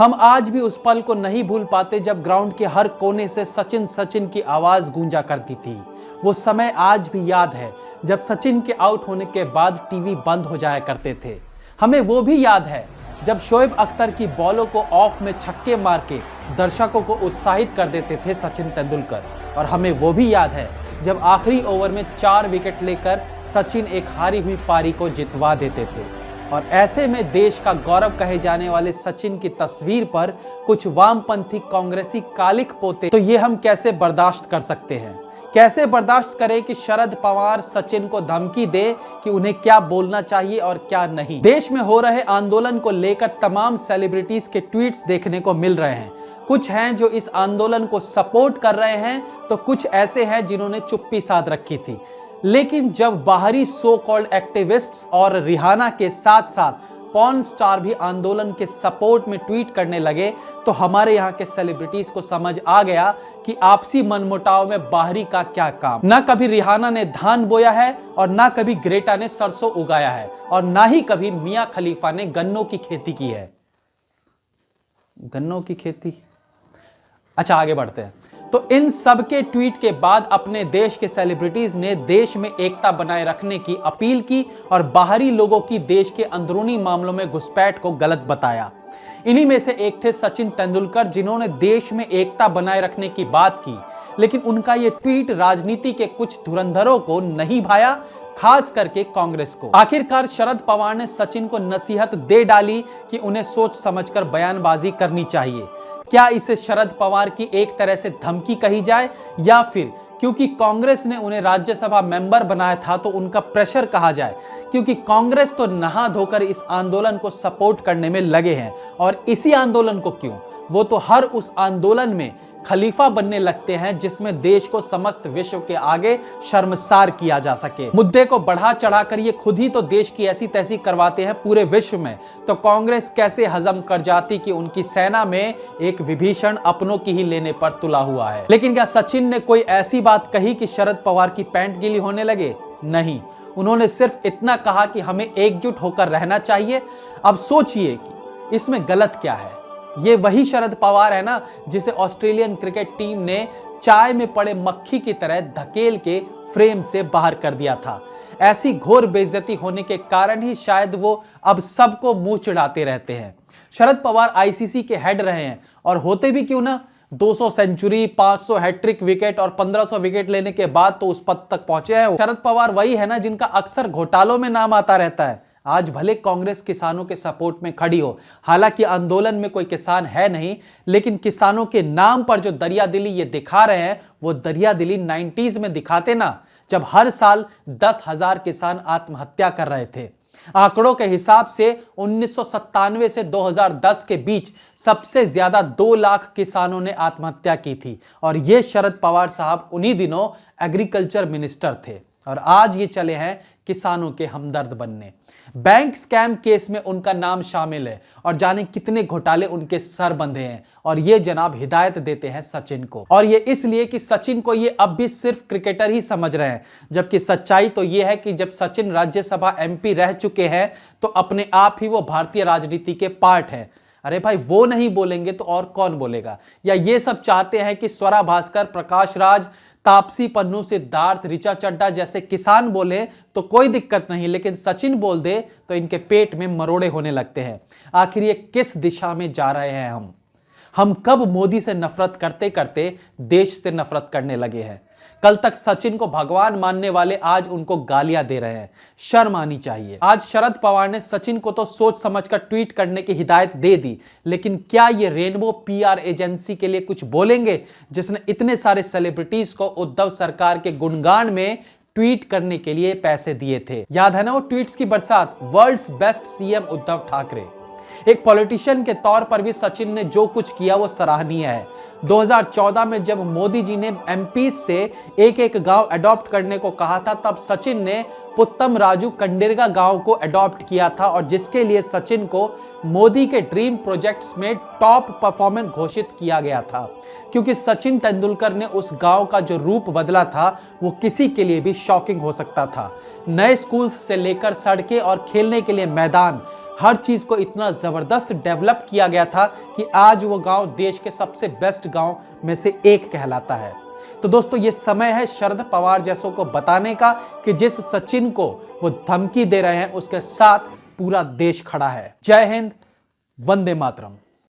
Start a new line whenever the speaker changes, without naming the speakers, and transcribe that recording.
हम आज भी उस पल को नहीं भूल पाते जब ग्राउंड के हर कोने से सचिन सचिन की आवाज गूंजा करती थी। वो समय आज भी याद है जब सचिन के आउट होने के बाद टीवी बंद हो जाया करते थे। हमें वो भी याद है जब शोएब अख्तर की बॉलों को ऑफ में छक्के मार के दर्शकों को उत्साहित कर देते थे सचिन तेंदुलकर। और हमें वो भी याद है जब आखिरी ओवर में 4 विकेट लेकर सचिन एक हारी हुई पारी को जितवा देते थे। और ऐसे में देश का गौरव कहे जाने वाले सचिन की तस्वीर पर कुछ वामपंथी कांग्रेसी कालिख पोते तो ये हम कैसे बर्दाश्त कर सकते हैं? कैसे बर्दाश्त करें कि शरद पवार सचिन को धमकी दे कि उन्हें क्या बोलना चाहिए और क्या नहीं। देश में हो रहे आंदोलन को लेकर तमाम सेलिब्रिटीज के ट्वीट्स देखने को मिल रहे हैं। कुछ हैं जो इस आंदोलन को सपोर्ट कर रहे हैं तो कुछ ऐसे हैं जिन्होंने चुप्पी साध रखी थी। लेकिन जब बाहरी सो कॉल्ड एक्टिविस्ट्स और रिहाना के साथ साथ पॉर्न स्टार भी आंदोलन के सपोर्ट में ट्वीट करने लगे तो हमारे यहाँ के सेलिब्रिटीज को समझ आ गया कि आपसी मनमुटाव में बाहरी का क्या काम। ना कभी रिहाना ने धान बोया है और ना कभी ग्रेटा ने सरसों उगाया है और ना ही कभी मियां खलीफा ने गन्नों की खेती की है। गन्नों की खेती, अच्छा आगे बढ़ते हैं। तो इन सब के ट्वीट के बाद अपने देश के सेलिब्रिटीज ने देश में एकता बनाए रखने की अपील की और बाहरी लोगों की देश के अंदरूनी मामलों में घुसपैठ को गलत बताया। इन्हीं में से एक थे सचिन तेंदुलकर, जिन्होंने देश में एकता बनाए रखने की बात की। लेकिन उनका यह ट्वीट राजनीति के कुछ धुरंधरों को नहीं भाया, खास करके कांग्रेस को। आखिरकार शरद पवार ने सचिन को नसीहत दे डाली कि उन्हें सोच समझकर बयानबाजी करनी चाहिए। क्या इसे शरद पवार की एक तरह से धमकी कही जाए या फिर क्योंकि कांग्रेस ने उन्हें राज्यसभा मेंबर बनाया था तो उनका प्रेशर कहा जाए? क्योंकि कांग्रेस तो नहा धोकर इस आंदोलन को सपोर्ट करने में लगे हैं। और इसी आंदोलन को क्यों, वो तो हर उस आंदोलन में खलीफा बनने लगते हैं जिसमें देश को समस्त विश्व के आगे शर्मसार किया जा सके। मुद्दे को बढ़ा चढ़ाकर ये खुद ही तो देश की ऐसी तैसी करवाते हैं पूरे विश्व में, तो कांग्रेस कैसे हजम कर जाती कि उनकी सेना में एक विभीषण अपनों की ही लेने पर तुला हुआ है। लेकिन क्या सचिन ने कोई ऐसी बात कही कि शरद पवार की पैंट गीली होने लगे? नहीं, उन्होंने सिर्फ इतना कहा कि हमें एकजुट होकर रहना चाहिए। अब सोचिए कि इसमें गलत क्या है। ये वही शरद पवार है ना जिसे ऑस्ट्रेलियन क्रिकेट टीम ने चाय में पड़े मक्खी की तरह धकेल के फ्रेम से बाहर कर दिया था। ऐसी घोर बेइज्जती होने के कारण ही शायद वो अब सबको मुंह चिढ़ाते रहते हैं। शरद पवार आईसीसी के हेड रहे हैं और होते भी क्यों ना, 200 सेंचुरी, 500 हैट्रिक विकेट और 1500 विकेट लेने के बाद तो उस पद तक पहुंचे हैं। शरद पवार वही है ना जिनका अक्सर घोटालों में नाम आता रहता है। आज भले कांग्रेस किसानों के सपोर्ट में खड़ी हो, हालांकि आंदोलन में कोई किसान है नहीं, लेकिन किसानों के नाम पर जो दरियादिली ये दिखा रहे हैं वो दरियादिली 90s में दिखाते ना, जब हर साल 10,000 किसान आत्महत्या कर रहे थे। आंकड़ों के हिसाब से 1997 से 2010 के बीच सबसे ज्यादा 2 लाख किसानों ने आत्महत्या की थी और ये शरद पवार साहब उन्हीं दिनों एग्रीकल्चर मिनिस्टर थे और आज ये चले हैं किसानों के हमदर्द बनने। बैंक स्कैम केस में उनका नाम शामिल है और जाने कितने घोटाले उनके सर बंधे हैं और ये जनाब हिदायत देते हैं सचिन को। और ये इसलिए कि सचिन को ये अब भी सिर्फ क्रिकेटर ही समझ रहे हैं, जबकि सच्चाई तो ये है कि जब सचिन राज्यसभा एमपी रह चुके हैं तो अपने आप ही वो भारतीय राजनीति के पार्ट है। अरे भाई, वो नहीं बोलेंगे तो और कौन बोलेगा? या ये सब चाहते हैं कि स्वरा भास्कर, प्रकाश राज, तापसी पन्नू, सिद्धार्थ, ऋचा चड्ढा जैसे किसान बोले तो कोई दिक्कत नहीं, लेकिन सचिन बोल दे तो इनके पेट में मरोड़े होने लगते हैं। आखिर ये किस दिशा में जा रहे हैं हम कब मोदी से नफरत करते करते देश से नफरत करने लगे हैं? कल तक सचिन को भगवान मानने वाले आज उनको गालियां दे रहे हैं। शर्म आनी चाहिए। आज शरद पवार ने सचिन को तो सोच समझकर ट्वीट करने की हिदायत दे दी, लेकिन क्या ये रेनबो पीआर एजेंसी के लिए कुछ बोलेंगे जिसने इतने सारे सेलिब्रिटीज को उद्धव सरकार के गुणगान में ट्वीट करने के लिए पैसे दिए थे? याद है ना वो ट्वीट्स की बरसात? World's best CM Uddhav Thackeray. एक पॉलिटिशियन के तौर पर भी सचिन ने जो कुछ किया वो सराहनीय है। 2014 में जब मोदी जी ने एमपी से एक गांव अडॉप्ट करने को कहा था, तब सचिन ने पुत्तम राजू कंडेरगा गांव को अडॉप्ट किया था और जिसके लिए सचिन को मोदी के ड्रीम प्रोजेक्ट्स में टॉप परफॉर्मर घोषित किया गया था। क्योंकि सचिन तेंदुलकर ने उस गांव का जो रूप बदला था वो किसी के लिए भी शॉकिंग हो सकता था। नए स्कूल से लेकर सड़कें और खेलने के लिए मैदान, हर चीज को इतना जबरदस्त डेवलप किया गया था कि आज वो गांव देश के सबसे बेस्ट गांव में से एक कहलाता है। तो दोस्तों ये समय है शरद पवार जैसों को बताने का कि जिस सचिन को वो धमकी दे रहे हैं उसके साथ पूरा देश खड़ा है। जय हिंद, वंदे मातरम।